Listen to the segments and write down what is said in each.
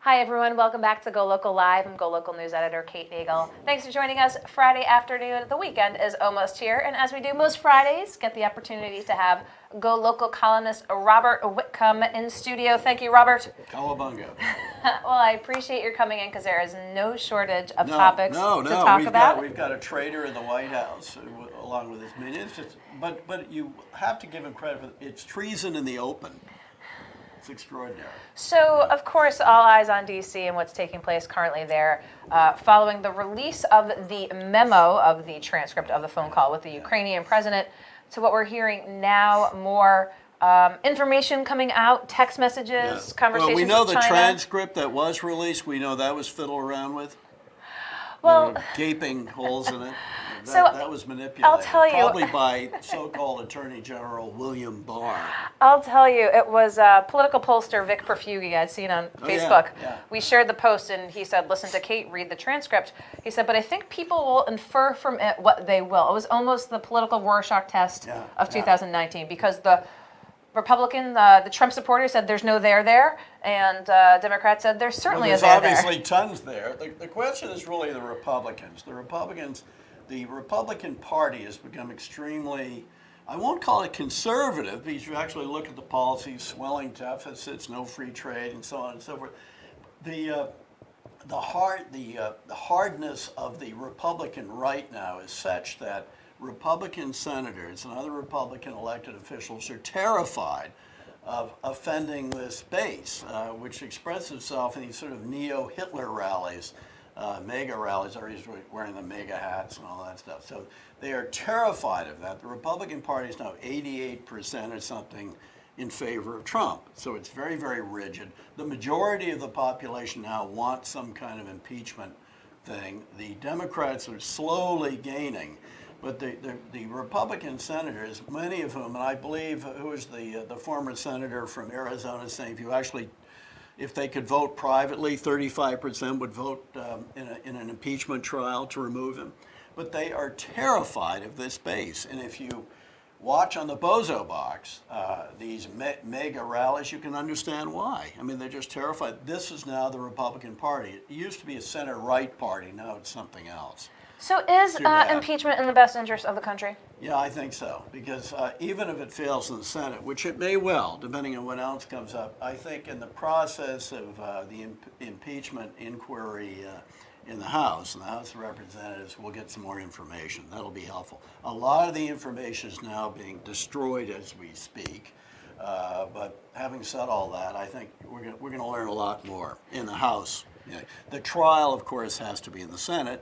Hi, everyone. Welcome back to GoLocal Live. I'm GoLocal News Editor Kate Nagel. Thanks for joining us Friday afternoon. The weekend is almost here, and as we do most Fridays, get the opportunity to have GoLocal columnist Robert Whitcomb in studio. Thank you, Robert. Cowabunga. Well, I appreciate your coming in because there is no shortage of topics to talk talk about. We've got a traitor in the White House along with his minions. But you have to give him credit for it's treason in the open. It's extraordinary. So, of course, all eyes on D.C. and what's taking place currently there, following the release of the memo of the transcript of the phone call with the Ukrainian president, to what we're hearing now, more information coming out, text messages, conversations Well, we know with the China. transcript that was released. We know that was fiddled around with. Well, there were gaping holes in it. That was manipulated. I'll tell you, probably by so-called Attorney General William Barr. I'll tell you, it was political pollster Vic Perfugi I'd seen on Facebook. Yeah. We shared the post, and he said, listen to Kate read the transcript. He said, but I think people will infer from it what they will. It was almost the political Rorschach test of 2019, because the Republican, the Trump supporters said there's no there, and Democrats said there certainly is there. There's obviously tons there. The question is really the Republicans. The Republican Party has become extremely, I won't call it conservative, because you actually look at the policies, swelling deficits, no free trade, and so on and so forth. The hardness of the Republican right now is such that Republican senators and other Republican elected officials are terrified of offending this base, which expresses itself in these sort of neo-Hitler rallies, mega rallies, or he's wearing the mega hats and all that stuff. So they are terrified of that. The Republican Party is now 88% or something in favor of Trump. So it's very, very rigid. The majority of the population now wants some kind of impeachment thing. The Democrats are slowly gaining. But the Republican senators, many of whom, and I believe, who was the former senator from Arizona, saying if they could vote privately, 35% would vote in an impeachment trial to remove him. But they are terrified of this base. And if you watch on the Bozo box these mega rallies, you can understand why. I mean, they're just terrified. This is now the Republican Party. It used to be a center-right party. Now it's something else. So is impeachment in the best interest of the country? Yeah, I think so, because even if it fails in the Senate, which it may well, depending on what else comes up, I think in the process of the impeachment inquiry in the House, and the House of Representatives, we'll get some more information. That'll be helpful. A lot of the information is now being destroyed as we speak, but having said all that, I think we're going to learn a lot more in the House. The trial, of course, has to be in the Senate.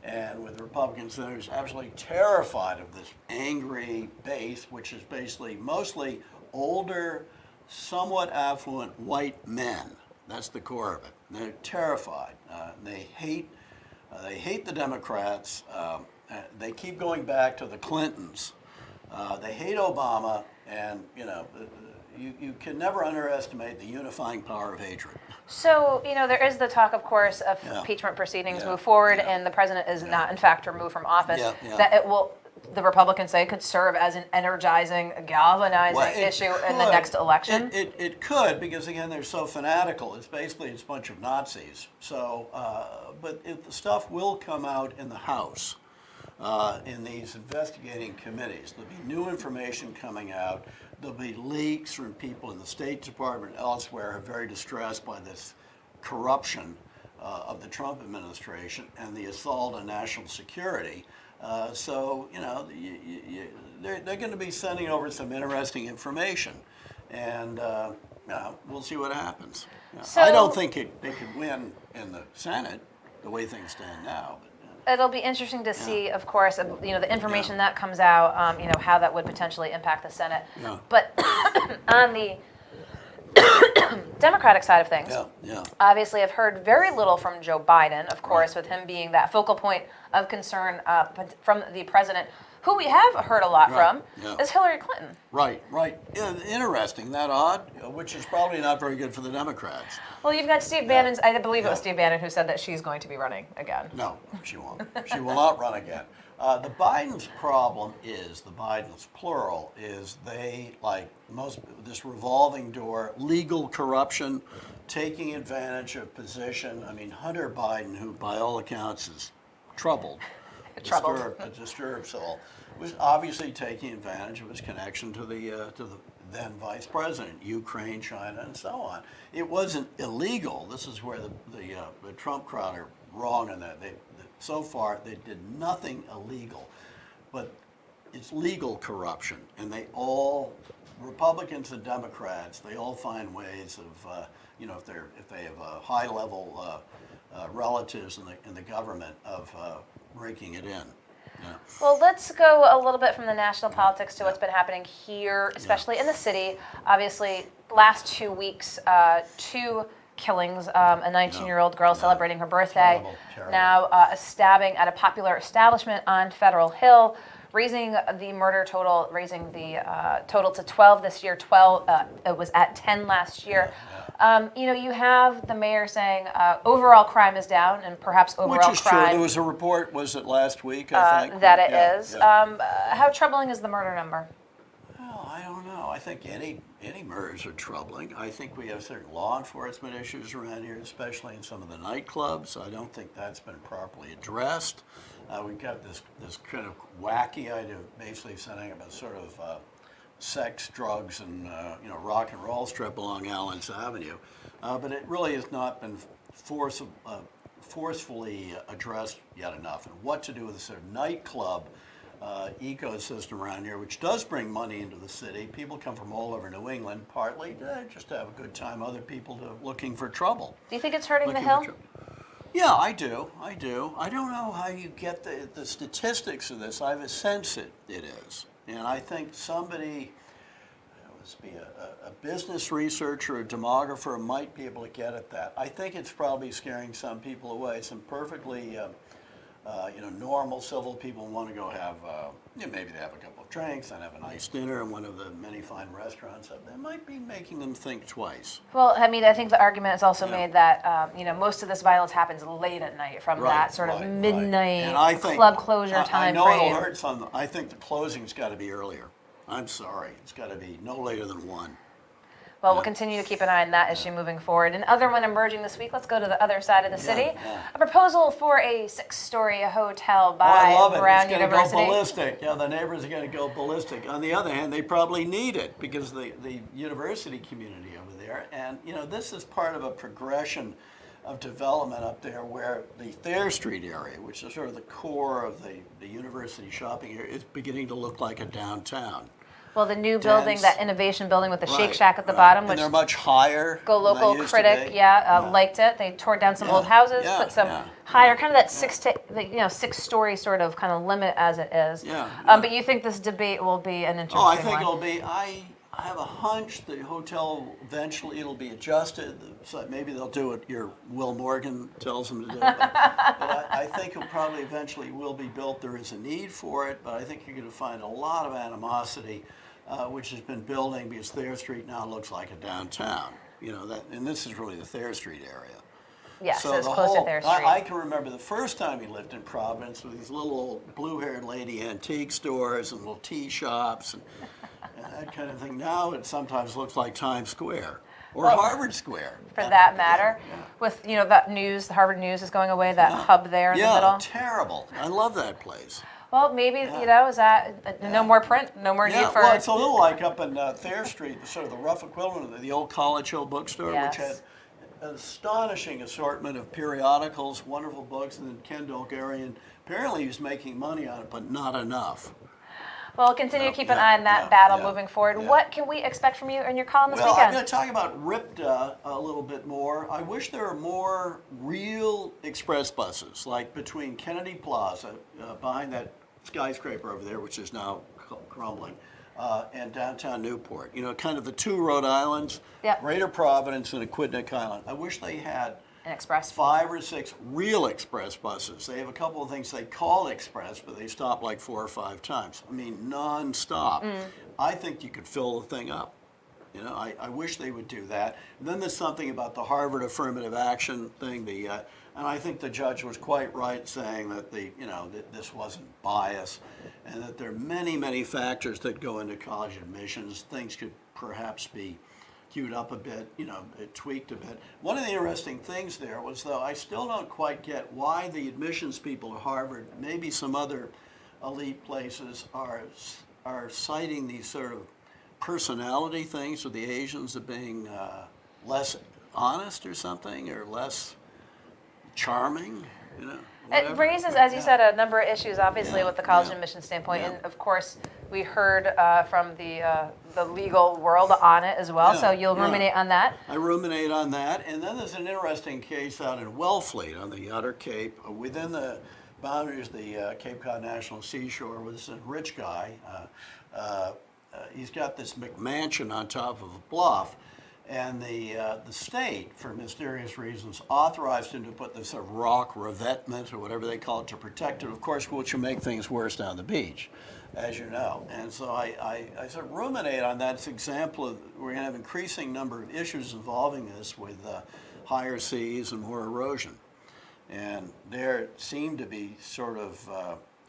And with Republican senators absolutely terrified of this angry base, which is basically mostly older, somewhat affluent white men. That's the core of it. They're terrified. They hate the Democrats. They keep going back to the Clintons. They hate Obama, and you can never underestimate the unifying power of hatred. So, there is the talk, of course, of impeachment proceedings move forward, and the president is not, in fact, removed from office, that it will, the Republicans say, could serve as an energizing, galvanizing issue in the next election? It could, because, again, they're so fanatical. It's a bunch of Nazis. So, but the stuff will come out in the House. In these investigating committees. There'll be new information coming out. There'll be leaks from people in the State Department and elsewhere who are very distressed by this corruption of the Trump administration and the assault on national security. So, they're going to be sending over some interesting information. And we'll see what happens. So, I don't think they could win in the Senate the way things stand now. But, it'll be interesting to see, of course, the information that comes out, how that would potentially impact the Senate. Yeah. But on the Democratic side of things, obviously I've heard very little from Joe Biden, of course, with him being that focal point of concern from the president. Who we have heard a lot from is Hillary Clinton. Right. Yeah, interesting, that odd, which is probably not very good for the Democrats. Well, you've got Steve Bannon. I believe it was Steve Bannon who said that she's going to be running again. No, she won't. She will not run again. The Biden's problem is, the Biden's plural, is they, like most, this revolving door, legal corruption, taking advantage of position. I mean, Hunter Biden, who by all accounts is troubled, a disturbed soul, was obviously taking advantage of his connection to the then vice president, Ukraine, China, and so on. It wasn't illegal. This is where the Trump crowd are wrong in that. So far, they did nothing illegal, but it's legal corruption, and they all, Republicans and Democrats, they all find ways of, if they have high-level relatives in the government, of raking it in. Yeah. Well, let's go a little bit from the national politics to what's been happening here, especially in the city. Obviously, last 2 weeks, 2 killings, a 19-year-old girl celebrating her birthday, Terrible. now a stabbing at a popular establishment on Federal Hill, raising the murder total, raising the total to 12 this year. 12, it was at 10 last year. You have the mayor saying overall crime is down, and perhaps overall crime. Which is true. There was a report, was it last week, I think? That it is. How troubling is the murder number? Well, I don't know. I think any murders are troubling. I think we have certain law enforcement issues around here, especially in some of the nightclubs. I don't think that's been properly addressed. We've got this kind of wacky idea of basically setting up a sort of sex, drugs, and rock and roll strip along Allen's Avenue, but it really has not been forcefully addressed yet enough. And what to do with the sort of nightclub ecosystem around here, which does bring money into the city. People come from all over New England, partly just to have a good time, other people looking for trouble. Do you think it's hurting the Hill? Yeah, I do. I don't know how you get the statistics of this. I have a sense it is. And I think somebody, let's be a business researcher, a demographer, might be able to get at that. I think it's probably scaring some people away. Some perfectly normal civil people want to go have, maybe they have a couple of drinks and have a nice dinner in one of the many fine restaurants. That might be making them think twice. Well, I mean, I think the argument is also made that, most of this violence happens late at night, from that sort of midnight And I think, club closure time I know frame. it'll hurt some. I think the closing's got to be earlier. I'm sorry. It's got to be no later than 1. Well, we'll continue to keep an eye on that issue moving forward. Another one emerging this week, let's go to the other side of the city. A proposal for a 6-story hotel by Brown University. It's going to go ballistic. Yeah, the neighbors are going to go ballistic. On the other hand, they probably need it because the university community over there. And, this is part of a progression of development up there where the Thayer Street area, which is sort of the core of the university shopping area, is beginning to look like a downtown. Well, the new building, that innovation building with the Shake Shack at the bottom, which they're much higher. GoLocal critic, liked it. They tore down some old houses, put some higher, kind of that 6-story sort of kind of limit as it is. But you think this debate will be an interesting one? I think it'll be. I have a hunch the hotel eventually it'll be adjusted. So maybe they'll do what your Will Morgan tells them to do. But I think it probably eventually will be built. There is a need for it, but I think you're going to find a lot of animosity. Which has been building because Thayer Street now looks like a downtown. And this is really the Thayer Street area. Yes, so it's close to Thayer Street. I can remember the first time we lived in Providence with these little old blue-haired lady antique stores and little tea shops and that kind of thing. Now it sometimes looks like Times Square or Harvard Square. For that matter. With, that news, the Harvard News is going away, that hub there in the middle. Yeah, terrible. I love that place. Well, maybe, is that no more print, no more need for... Well, it's a little like up in Thayer Street, sort of the rough equivalent of the old College Hill bookstore, which had an astonishing assortment of periodicals, wonderful books, and then Ken Dolgarian, apparently he was making money on it, but not enough. Well, we'll continue to keep an eye on that battle moving forward. What can we expect from you in your column this weekend? Well, I'm going to talk about RIPTA a little bit more. I wish there were more real express buses, like between Kennedy Plaza, behind that skyscraper over there, which is now crumbling, and downtown Newport. Kind of the 2 Rhode Islands, Greater Providence and Aquidneck Island. I wish they had an express 5 or 6 real express buses. They have a couple of things they call express, but they stop like 4 or 5 times. I mean, non-stop. I think you could fill the thing up. You know, I wish they would do that. And then there's something about the Harvard affirmative action thing. And I think the judge was quite right saying that that this wasn't bias, and that there are many, many factors that go into college admissions. Things could perhaps be queued up a bit, tweaked a bit. One of the interesting things there was, though, I still don't quite get why the admissions people at Harvard, maybe some other elite places, are citing these sort of personality things with the Asians of being less honest or something, or less charming, It whatever. raises, as you said, a number of issues, obviously, Yeah, with the college yeah, admission standpoint. yeah. And of course, we heard from the legal world on it as well. Yeah, So you'll yeah. ruminate on that. I ruminate on that. And then there's an interesting case out in Wellfleet on the Outer Cape, within the boundaries of the Cape Cod National Seashore, with this rich guy. He's got this McMansion on top of a bluff. And the state, for mysterious reasons, authorized him to put this sort of rock revetment, or whatever they call it, to protect it, of course, which will make things worse down the beach, as you know. And so I sort of ruminate on that. It's an example of, we're going to have an increasing number of issues involving this with higher seas and more erosion. And there seemed to be sort of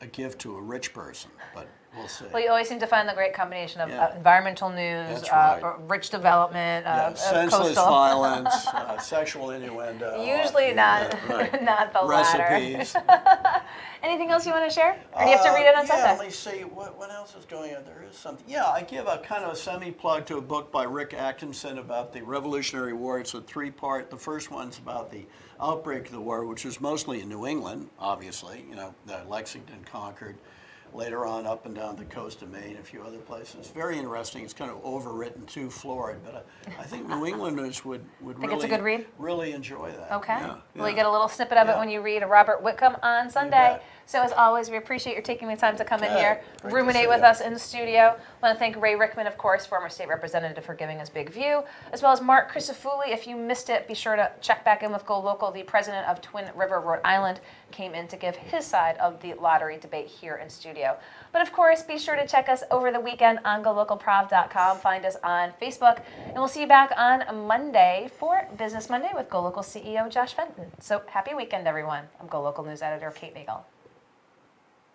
a gift to a rich person, but we'll see. Well, you always seem to find the great combination of Yeah. Environmental news, That's right. rich development, Senseless coastal. violence, sexual innuendo. Usually not, right. not the latter. Recipes. Anything else you want to share? Or do you have to read it on Yeah, Sunday? let me see. What else is going on? There is something. Yeah, I give a kind of a semi-plug to a book by Rick Atkinson about the Revolutionary War. It's a three-part. The first one's about the outbreak of the war, which was mostly in New England, obviously. Lexington conquered. Later on, up and down the coast of Maine, a few other places. Very interesting. It's kind of overwritten, too florid, but I think New Englanders would Think really, it's a good read? really enjoy that. Okay. Yeah, Well, you yeah. get a little snippet of it Yeah. when you read Robert Whitcomb on Sunday. bet. So as always, we appreciate your taking the time to come in Okay. here, Great to ruminate see with you. us in the studio. I want to thank Ray Rickman, of course, former state representative, for giving us Big View, as well as Mark Crisafulli. If you missed it, be sure to check back in with GoLocal. The president of Twin River, Rhode Island, came in to give his side of the lottery debate here in studio. But of course, be sure to check us over the weekend on GoLocalProv.com. Find us on Facebook. And we'll see you back on Monday for Business Monday with GoLocal CEO Josh Fenton. So happy weekend, everyone. I'm GoLocal News Editor Kate Nagel.